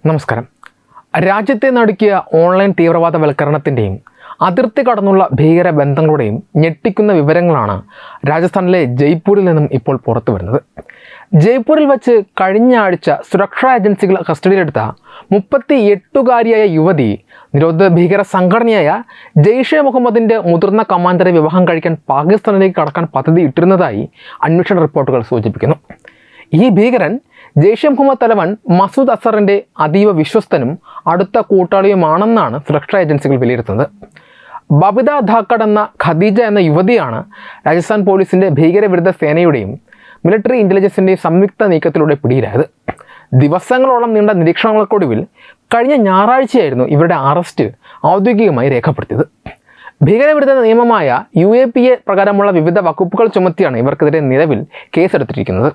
നമസ്കാരം. രാജ്യത്തെ നടുക്കിയ ഓൺലൈൻ തീവ്രവാദവൽക്കരണത്തിൻ്റെയും അതിർത്തി കടന്നുള്ള ഭീകര ബന്ധങ്ങളുടെയും ഞെട്ടിക്കുന്ന വിവരങ്ങളാണ് രാജസ്ഥാനിലെ ജയ്പൂരിൽ നിന്നും ഇപ്പോൾ പുറത്തു വരുന്നത്. ജയ്പൂരിൽ വച്ച് കഴിഞ്ഞ ആഴ്ച സുരക്ഷാ ഏജൻസികൾ കസ്റ്റഡിയിലെടുത്ത 38-കാരിയായ യുവതി നിരോധിത ഭീകര സംഘടനയായ ജെയ്ഷെ മുഹമ്മദിൻ്റെ മുതിർന്ന കമാൻഡറെ വിവാഹം കഴിക്കാൻ പാകിസ്ഥാനിലേക്ക് കടക്കാൻ പദ്ധതി ഇട്ടിരുന്നതായി അന്വേഷണ റിപ്പോർട്ടുകൾ സൂചിപ്പിക്കുന്നു. ഈ ഭീകരൻ ജെയ്ഷെ മുഹമ്മദ് തലവൻ മസൂദ് അസറിൻ്റെ അതീവ വിശ്വസ്തനും അടുത്ത കൂട്ടാളിയുമാണെന്നാണ് സുരക്ഷാ ഏജൻസികൾ വിലയിരുത്തുന്നത്. ബബിത ധാക്കഡ് എന്ന ഖദീജ എന്ന യുവതിയാണ് രാജസ്ഥാൻ പോലീസിൻ്റെ ഭീകരവിരുദ്ധ സേനയുടെയും മിലിറ്ററി ഇൻ്റലിജൻസിൻ്റെയും സംയുക്ത നീക്കത്തിലൂടെ പിടിയിലായത്. ദിവസങ്ങളോളം നീണ്ട നിരീക്ഷണങ്ങൾക്കൊടുവിൽ കഴിഞ്ഞ ഞായറാഴ്ചയായിരുന്നു ഇവരുടെ അറസ്റ്റ് ഔദ്യോഗികമായി രേഖപ്പെടുത്തിയത്. ഭീകരവിരുദ്ധ നിയമമായ UAPA പ്രകാരമുള്ള വിവിധ വകുപ്പുകൾ ചുമത്തിയാണ് ഇവർക്കെതിരെ നിലവിൽ കേസെടുത്തിരിക്കുന്നത്.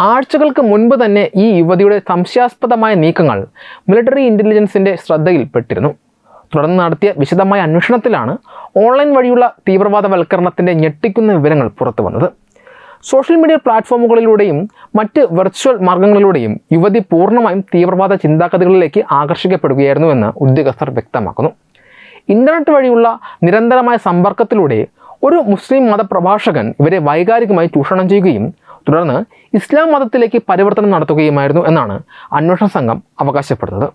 ആഴ്ചകൾക്ക് മുൻപ് തന്നെ ഈ യുവതിയുടെ സംശയാസ്പദമായ നീക്കങ്ങൾ മിലിറ്ററി ഇൻ്റലിജൻസിൻ്റെ ശ്രദ്ധയിൽപ്പെട്ടിരുന്നു. തുടർന്ന് നടത്തിയ വിശദമായ അന്വേഷണത്തിലാണ് ഓൺലൈൻ വഴിയുള്ള തീവ്രവാദവൽക്കരണത്തിൻ്റെ ഞെട്ടിക്കുന്ന വിവരങ്ങൾ പുറത്തു വന്നത്. സോഷ്യൽ മീഡിയ പ്ലാറ്റ്ഫോമുകളിലൂടെയും മറ്റ് വെർച്വൽ മാർഗങ്ങളിലൂടെയും യുവതി പൂർണ്ണമായും തീവ്രവാദ ചിന്താഗതികളിലേക്ക് ആകർഷിക്കപ്പെടുകയായിരുന്നുവെന്ന് ഉദ്യോഗസ്ഥർ വ്യക്തമാക്കുന്നു. ഇൻ്റർനെറ്റ് വഴിയുള്ള നിരന്തരമായ സമ്പർക്കത്തിലൂടെ ഒരു മുസ്ലിം മതപ്രഭാഷകൻ ഇവരെ വൈകാരികമായി ചൂഷണം ചെയ്യുകയും തുടർന്ന് ഇസ്ലാം മതത്തിലേക്ക് പരിവർത്തനം നടത്തുകയുമായിരുന്നു എന്നാണ് അന്വേഷണ സംഘം അവകാശപ്പെടുന്നത്.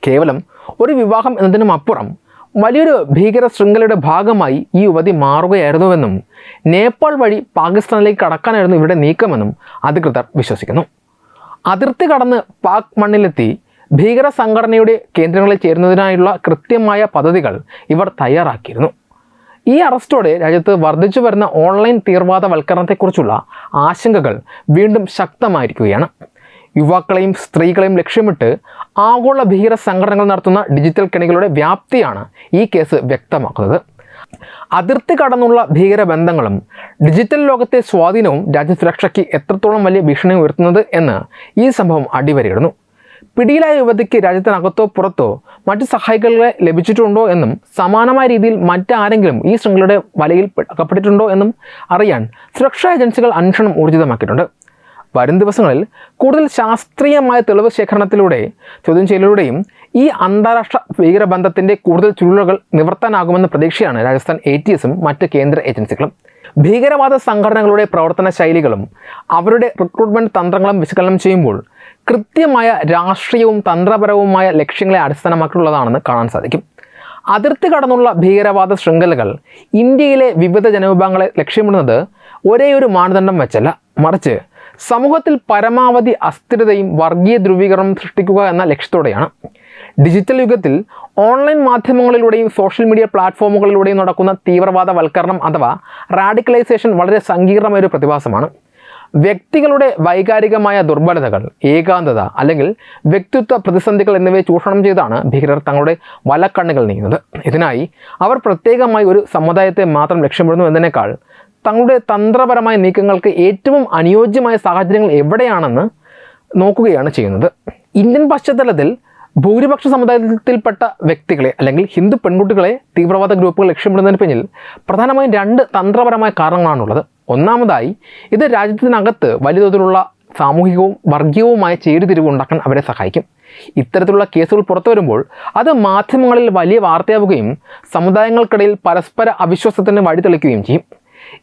കേവലം ഒരു വിവാഹം എന്നതിനുമപ്പുറം വലിയൊരു ഭീകര ശൃംഖലയുടെ ഭാഗമായി ഈ യുവതി മാറുകയായിരുന്നുവെന്നും നേപ്പാൾ വഴി പാകിസ്ഥാനിലേക്ക് കടക്കാനായിരുന്നു ഇവരുടെ നീക്കമെന്നും അധികൃതർ വിശ്വസിക്കുന്നു. അതിർത്തി കടന്ന് പാക് മണ്ണിലെത്തി ഭീകര സംഘടനയുടെ കേന്ദ്രങ്ങളിൽ ചേരുന്നതിനായുള്ള കൃത്യമായ പദ്ധതികൾ ഇവർ തയ്യാറാക്കിയിരുന്നു. ഈ അറസ്റ്റോടെ രാജ്യത്ത് വർദ്ധിച്ചു വരുന്ന ഓൺലൈൻ തീവ്രവാദവൽക്കരണത്തെക്കുറിച്ചുള്ള ആശങ്കകൾ വീണ്ടും ശക്തമായിരിക്കുകയാണ്. യുവാക്കളെയും സ്ത്രീകളെയും ലക്ഷ്യമിട്ട് ആഗോള ഭീകര സംഘടനകൾ നടത്തുന്ന ഡിജിറ്റൽ കെണികളുടെ വ്യാപ്തിയാണ് ഈ കേസ് വ്യക്തമാക്കുന്നത്. അതിർത്തി കടന്നുള്ള ഭീകര ബന്ധങ്ങളും ഡിജിറ്റൽ ലോകത്തെ സ്വാധീനവും രാജ്യസുരക്ഷയ്ക്ക് എത്രത്തോളം വലിയ ഭീഷണി ഉയർത്തുന്നത് എന്ന് ഈ സംഭവം അടിവരയിടുന്നു. പിടിയിലായ യുവതിക്ക് രാജ്യത്തിനകത്തോ പുറത്തോ മറ്റ് സഹായികളെ ലഭിച്ചിട്ടുണ്ടോ എന്നും സമാനമായ രീതിയിൽ മറ്റാരെങ്കിലും ഈ ശൃംഖലയുടെ വലയിൽ അകപ്പെട്ടിട്ടുണ്ടോ എന്നും അറിയാൻ സുരക്ഷാ ഏജൻസികൾ അന്വേഷണം ഊർജിതമാക്കിയിട്ടുണ്ട്. വരും ദിവസങ്ങളിൽ കൂടുതൽ ശാസ്ത്രീയമായ തെളിവ് ശേഖരണത്തിലൂടെ ചോദ്യം ചെയ്യലിലൂടെയും ഈ അന്താരാഷ്ട്ര ഭീകരബന്ധത്തിൻ്റെ കൂടുതൽ ചുരുളുകൾ നിവർത്താനാകുമെന്ന പ്രതീക്ഷയാണ് രാജസ്ഥാൻ ATSഉം മറ്റ് കേന്ദ്ര ഏജൻസികളും. ഭീകരവാദ സംഘടനകളുടെ പ്രവർത്തന ശൈലികളും അവരുടെ റിക്രൂട്ട്മെൻറ്റ് തന്ത്രങ്ങളും വിശകലനം ചെയ്യുമ്പോൾ കൃത്യമായ രാഷ്ട്രീയവും തന്ത്രപരവുമായ ലക്ഷ്യങ്ങളെ അടിസ്ഥാനമാക്കിയുള്ളതാണെന്ന് കാണാൻ സാധിക്കും. അതിർത്തി കടന്നുള്ള ഭീകരവാദ ശൃംഖലകൾ ഇന്ത്യയിലെ വിവിധ ജനവിഭാഗങ്ങളെ ലക്ഷ്യമിടുന്നത് ഒരേ ഒരു മാനദണ്ഡം വെച്ചല്ല, മറിച്ച് സമൂഹത്തിൽ പരമാവധി അസ്ഥിരതയും വർഗീയ ധ്രുവീകരണവും സൃഷ്ടിക്കുക എന്ന ലക്ഷ്യത്തോടെയാണ്. ഡിജിറ്റൽ യുഗത്തിൽ ഓൺലൈൻ മാധ്യമങ്ങളിലൂടെയും സോഷ്യൽ മീഡിയ പ്ലാറ്റ്ഫോമുകളിലൂടെയും നടക്കുന്ന തീവ്രവാദവൽക്കരണം അഥവാ റാഡിക്കലൈസേഷൻ വളരെ സങ്കീർണമായൊരു പ്രതിഭാസമാണ്. വ്യക്തികളുടെ വൈകാരികമായ ദുർബലതകൾ, ഏകാന്തത അല്ലെങ്കിൽ വ്യക്തിത്വ പ്രതിസന്ധികൾ എന്നിവയെ ചൂഷണം ചെയ്താണ് ഭീകരർ തങ്ങളുടെ വലക്കണ്ണുകൾ നീങ്ങുന്നത്. ഇതിനായി അവർ പ്രത്യേകമായി ഒരു സമുദായത്തെ മാത്രം ലക്ഷ്യമിടുന്നു എന്നതിനേക്കാൾ തങ്ങളുടെ തന്ത്രപരമായ നീക്കങ്ങൾക്ക് ഏറ്റവും അനുയോജ്യമായ സാഹചര്യങ്ങൾ എവിടെയാണെന്ന് നോക്കുകയാണ് ചെയ്യുന്നത്. ഇന്ത്യൻ പശ്ചാത്തലത്തിൽ ഭൂരിപക്ഷ സമുദായത്തിൽപ്പെട്ട വ്യക്തികളെ അല്ലെങ്കിൽ ഹിന്ദു പെൺകുട്ടികളെ തീവ്രവാദ ഗ്രൂപ്പുകൾ ലക്ഷ്യമിടുന്നതിന് പിന്നിൽ പ്രധാനമായും 2 തന്ത്രപരമായ കാരണങ്ങളാണുള്ളത്. ഒന്നാമതായി, ഇത് രാജ്യത്തിനകത്ത് വലിയ തോതിലുള്ള സാമൂഹികവും വർഗീയവുമായ ചേരിതിരിവ് ഉണ്ടാക്കാൻ അവരെ സഹായിക്കും. ഇത്തരത്തിലുള്ള കേസുകൾ പുറത്തു വരുമ്പോൾ അത് മാധ്യമങ്ങളിൽ വലിയ വാർത്തയാവുകയും സമുദായങ്ങൾക്കിടയിൽ പരസ്പര അവിശ്വാസത്തിന് വഴിതെളിക്കുകയും ചെയ്യും.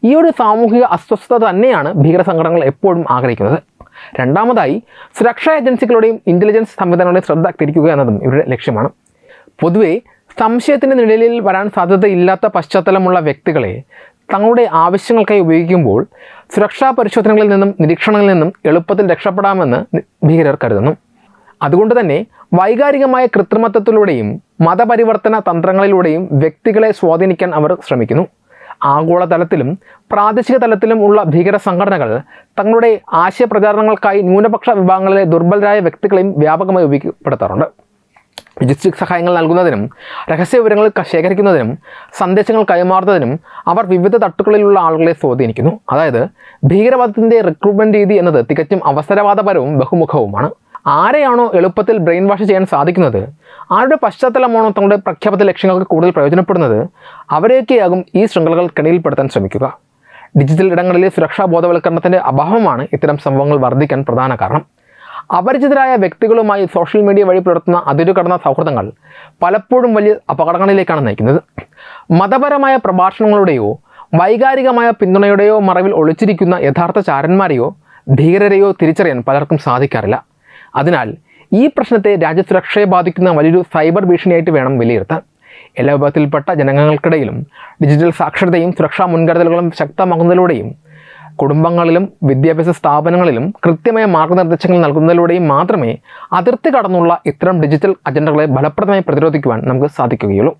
ഈ ഒരു സാമൂഹിക അസ്വസ്ഥത തന്നെയാണ് ഭീകര സംഘടനകൾ എപ്പോഴും ആഗ്രഹിക്കുന്നത്. രണ്ടാമതായി, സുരക്ഷാ ഏജൻസികളുടെയും ഇൻ്റലിജൻസ് സംവിധാനങ്ങളുടെയും ശ്രദ്ധ തിരിക്കുക എന്നതും ഇവരുടെ ലക്ഷ്യമാണ്. പൊതുവെ സംശയത്തിൻ്റെ നിഴലിൽ വരാൻ സാധ്യതയില്ലാത്ത പശ്ചാത്തലമുള്ള വ്യക്തികളെ തങ്ങളുടെ ആവശ്യങ്ങൾക്കായി ഉപയോഗിക്കുമ്പോൾ സുരക്ഷാ പരിശോധനകളിൽ നിന്നും നിരീക്ഷണങ്ങളിൽ നിന്നും എളുപ്പത്തിൽ രക്ഷപ്പെടാമെന്ന് ഭീകരർ കരുതുന്നു. അതുകൊണ്ട് തന്നെ വൈകാരികമായ കൃത്രിമത്വത്തിലൂടെയും മതപരിവർത്തന തന്ത്രങ്ങളിലൂടെയും വ്യക്തികളെ സ്വാധീനിക്കാൻ അവർ ശ്രമിക്കുന്നു. ആഗോളതലത്തിലും പ്രാദേശിക തലത്തിലും ഉള്ള ഭീകര സംഘടനകൾ തങ്ങളുടെ ആശയപ്രചാരണങ്ങൾക്കായി ന്യൂനപക്ഷ വിഭാഗങ്ങളിലെ ദുർബലരായ വ്യക്തികളെയും വ്യാപകമായി ഉപയോഗപ്പെടുത്താറുണ്ട്. ലോജിസ്റ്റിക് സഹായങ്ങൾ നൽകുന്നതിനും രഹസ്യ വിവരങ്ങൾ ശേഖരിക്കുന്നതിനും സന്ദേശങ്ങൾ കൈമാറുന്നതിനും അവർ വിവിധ തട്ടുകളിലുള്ള ആളുകളെ സ്വാധീനിക്കുന്നു. അതായത് ഭീകരവാദത്തിൻ്റെ റിക്രൂട്ട്മെൻറ്റ് രീതി എന്നത് തികച്ചും അവസരവാദപരവും ബഹുമുഖവുമാണ്. ആരെയാണോ എളുപ്പത്തിൽ ബ്രെയിൻ വാഷ് ചെയ്യാൻ സാധിക്കുന്നത്, ആരുടെ പശ്ചാത്തലമാണോ തങ്ങളുടെ പ്രഖ്യാപിത ലക്ഷ്യങ്ങൾക്ക് കൂടുതൽ പ്രയോജനപ്പെടുന്നത്, അവരെയൊക്കെയാകും ഈ ശൃംഖലകൾ കെണിയിൽപ്പെടുത്താൻ ശ്രമിക്കുക. ഡിജിറ്റൽ ഇടങ്ങളിലെ സുരക്ഷാ ബോധവൽക്കരണത്തിൻ്റെ അഭാവമാണ് ഇത്തരം സംഭവങ്ങൾ വർദ്ധിക്കാൻ പ്രധാന കാരണം. അപരിചിതരായ വ്യക്തികളുമായി സോഷ്യൽ മീഡിയ വഴി പുലർത്തുന്ന അതിരുകടന്ന സൗഹൃദങ്ങൾ പലപ്പോഴും വലിയ അപകടങ്ങളിലേക്കാണ് നയിക്കുന്നത്. മതപരമായ പ്രഭാഷണങ്ങളുടെയോ വൈകാരികമായ പിന്തുണയുടെയോ മറവിൽ ഒളിച്ചിരിക്കുന്ന യഥാർത്ഥ ചാരന്മാരെയോ ഭീകരരെയോ തിരിച്ചറിയാൻ പലർക്കും സാധിക്കാറില്ല. അതിനാൽ ഈ പ്രശ്നത്തെ രാജ്യസുരക്ഷയെ ബാധിക്കുന്ന വലിയൊരു സൈബർ ഭീഷണിയായിട്ട് വേണം വിലയിരുത്താൻ. എല്ലാ വിഭാഗത്തിൽപ്പെട്ട ജനങ്ങൾക്കിടയിലും ഡിജിറ്റൽ സാക്ഷരതയും സുരക്ഷാ മുൻകരുതലുകളും ശക്തമാക്കുന്നതിലൂടെയും കുടുംബങ്ങളിലും വിദ്യാഭ്യാസ സ്ഥാപനങ്ങളിലും കൃത്യമായ മാർഗ്ഗനിർദ്ദേശങ്ങൾ നൽകുന്നതിലൂടെയും മാത്രമേ അതിർത്തി കടന്നുള്ള ഇത്തരം ഡിജിറ്റൽ അജണ്ടകളെ ഫലപ്രദമായി പ്രതിരോധിക്കുവാൻ നമുക്ക് സാധിക്കുകയുള്ളൂ.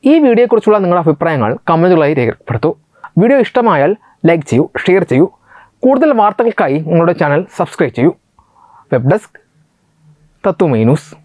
ഈ വീഡിയോയെക്കുറിച്ചുള്ള നിങ്ങളുടെ അഭിപ്രായങ്ങൾ കമൻറ്റുകളായി രേഖപ്പെടുത്തൂ. വീഡിയോ ഇഷ്ടമായാൽ ലൈക്ക് ചെയ്യൂ, ഷെയർ ചെയ്യൂ. കൂടുതൽ വാർത്തകൾക്കായി നിങ്ങളുടെ ചാനൽ സബ്സ്ക്രൈബ് ചെയ്യൂ. വെബ് ഡെസ്ക് തത്വമൈ ന്യൂസ്.